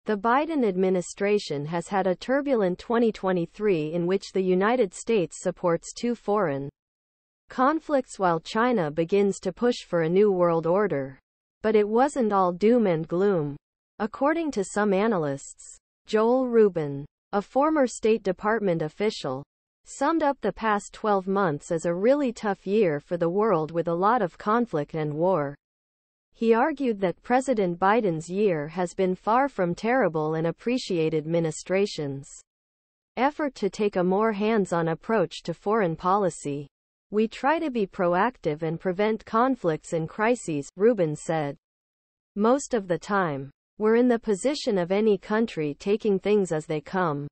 The Biden administration has had a turbulent 2023 in which the United States supports two foreign conflicts while China begins to push for a new world order. But it wasn't all doom and gloom. According to some analysts, Joel Rubin, a former State Department official, summed up the past 12 months as a really tough year for the world with a lot of conflict and war. He argued that President Biden's year has been far from terrible and appreciated administration's effort to take a more hands-on approach to foreign policy. We try to be proactive and prevent conflicts and crises, Rubin said. Most of the time, we're in the position of any country taking things as they come.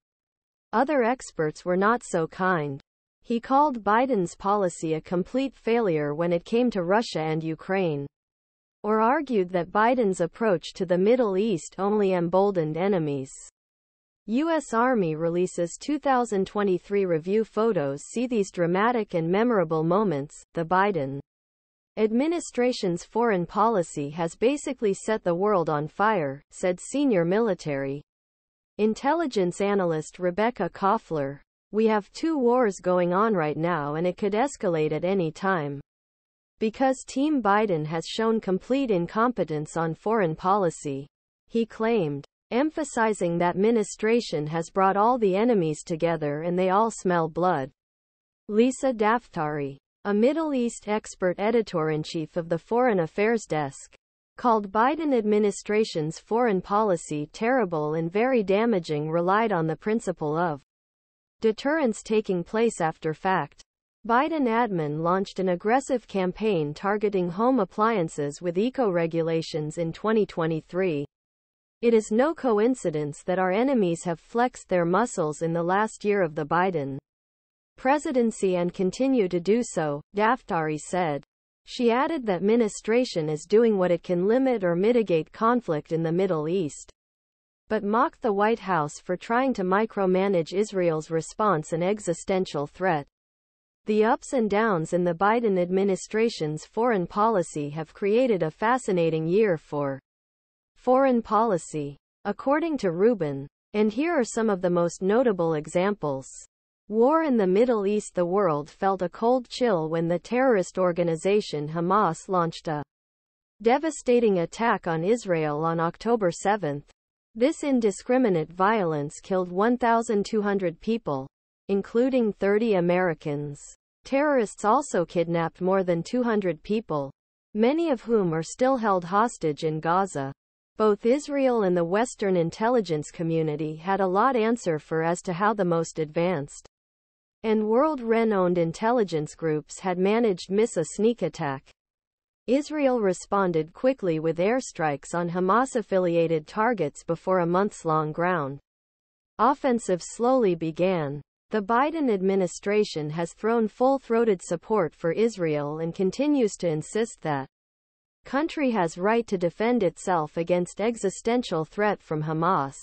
Other experts were not so kind. He called Biden's policy a complete failure when it came to Russia and Ukraine, or argued that Biden's approach to the Middle East only emboldened enemies. U.S. Army releases 2023 review photos see these dramatic and memorable moments. The Biden administration's foreign policy has basically set the world on fire, said senior military intelligence analyst Rebecca Koffler. We have two wars going on right now and it could escalate at any time. Because Team Biden has shown complete incompetence on foreign policy, he claimed, emphasizing that administration has brought all the enemies together and they all smell blood. Lisa Daftari, a Middle East expert editor-in-chief of the Foreign Affairs Desk, called Biden administration's foreign policy terrible and very damaging, relied on the principle of deterrence taking place after fact. Biden admin launched an aggressive campaign targeting home appliances with eco-regulations in 2023. It is no coincidence that our enemies have flexed their muscles in the last year of the Biden presidency and continue to do so, Daftari said. She added that administration is doing what it can limit or mitigate conflict in the Middle East, but mocked the White House for trying to micromanage Israel's response an existential threat. The ups and downs in the Biden administration's foreign policy have created a fascinating year for foreign policy, according to Rubin. And here are some of the most notable examples. War in the Middle East. The world felt a cold chill when the terrorist organization Hamas launched a devastating attack on Israel on October 7. This indiscriminate violence killed 1,200 people, including 30 Americans. Terrorists also kidnapped more than 200 people, many of whom are still held hostage in Gaza. Both Israel and the Western intelligence community had a lot answer for as to how the most advanced and world-renowned intelligence groups had managed miss a sneak attack. Israel responded quickly with airstrikes on Hamas-affiliated targets before a months-long ground offensive slowly began. The Biden administration has thrown full-throated support for Israel and continues to insist that country has right to defend itself against existential threat from Hamas.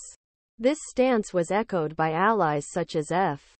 This stance was echoed by allies such as F.